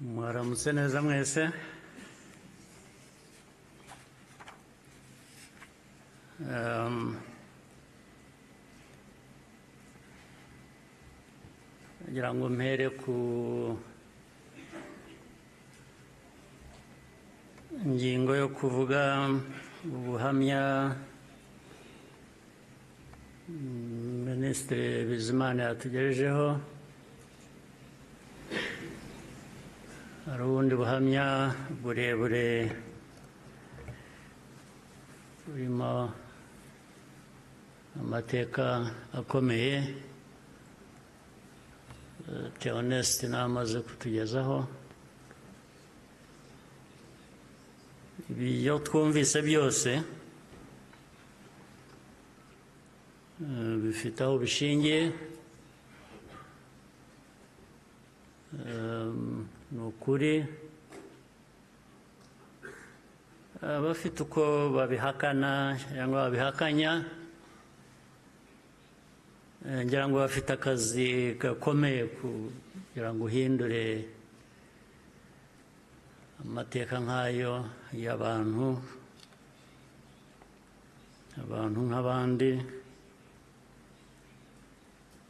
Mwaramutse neza mwese. Ngira ngo mpere ku ngingo yo kuvuga ubuhamya Minisitiri Bizimana yatugejejeho. Hari ubundi buhamya burebure burimo amateka akomeye Theoneste namaze kutugezaho. Ibyo twumvise byose bifite aho bishingiye. Ni ukuri abafite uko babihakana cyangwa babihakanya, ngira ngo bafite akazi gakomeye kugira ngo uhindure amateka nk'ayo y'abantu nk'abandi,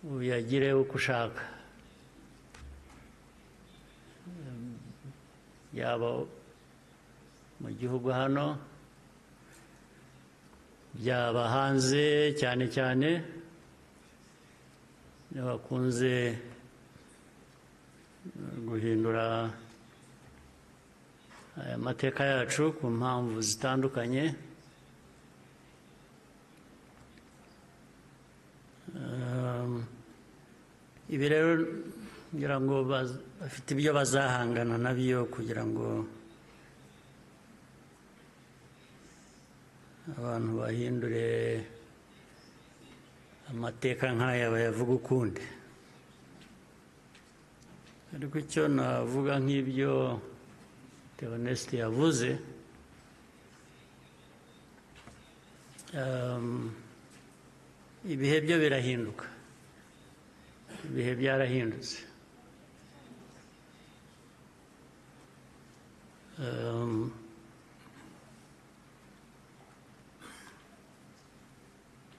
uyagire uko ushaka, yaba mu gihugu hano byaba hanze, cyane cyane bakunze guhindura aya mateka yacu ku mpamvu zitandukanye. Ibi rero ngira ngo bafite ibyo bazahangana nabyo kugira ngo abantu bahindure amateka nk'aya bayavuga ukundi. Ariko icyo navuga nk'ibyo Theoneste yavuze, ibihe byo birahinduka, ibihe byarahindutse.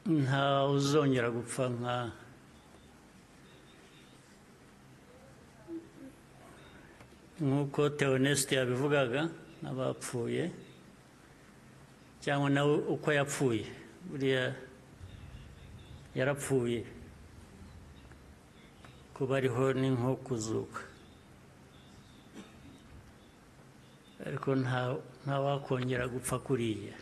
Nta uzongera gupfa nk'uko Theoneste yabivugaga, n'abapfuye cyangwa nawe uko yapfuye. Buriya yarapfuye, kuba ariho ni nko kuzuka, ariko nta wakongera gupfa kuriya.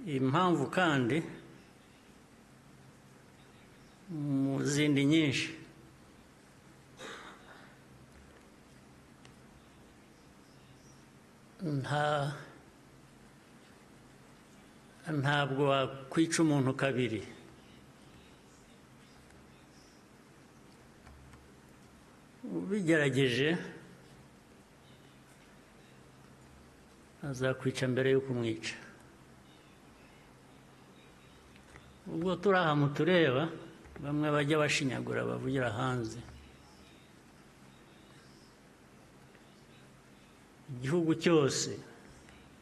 Impamvu kandi mu zindi nyinshi ntabwo wakwica umuntu kabiri. Ubigerageje azakwica mbere yo kumwica. Ubwo turi aha mutureba, bamwe bajya bashinyagura bavugira hanze. Igihugu cyose,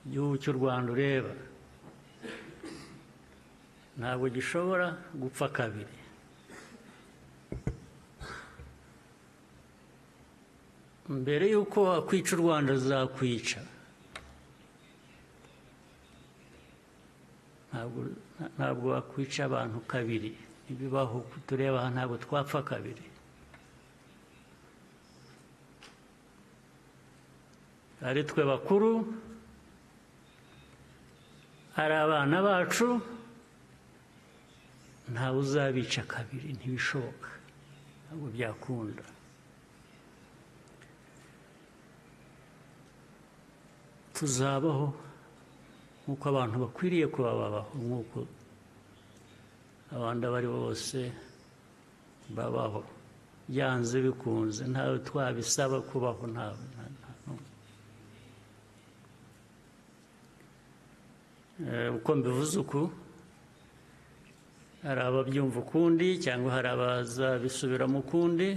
igihugu cy'u Rwanda ureba, ntabwo gishobora gupfa kabiri. Mbere y'uko wakwica u Rwanda azakwica. Ntabwo wakwica abantu kabiri, ntibibaho. Tureba aha ntabwo twapfa kabiri. Ari twe bakuru, ari abana bacu, ntawe uzabica kabiri, ntibishoboka, ntabwo byakunda. Tuzabaho nk'uko abantu bakwiriye kuba babaho, nk'uko abandi abo ari bo bose babaho, byanze bikunze. Ntawe twabisaba kubaho, ntawe. Uko mbivuze uku, hari ababyumva ukundi cyangwa hari abazabisubiramo ukundi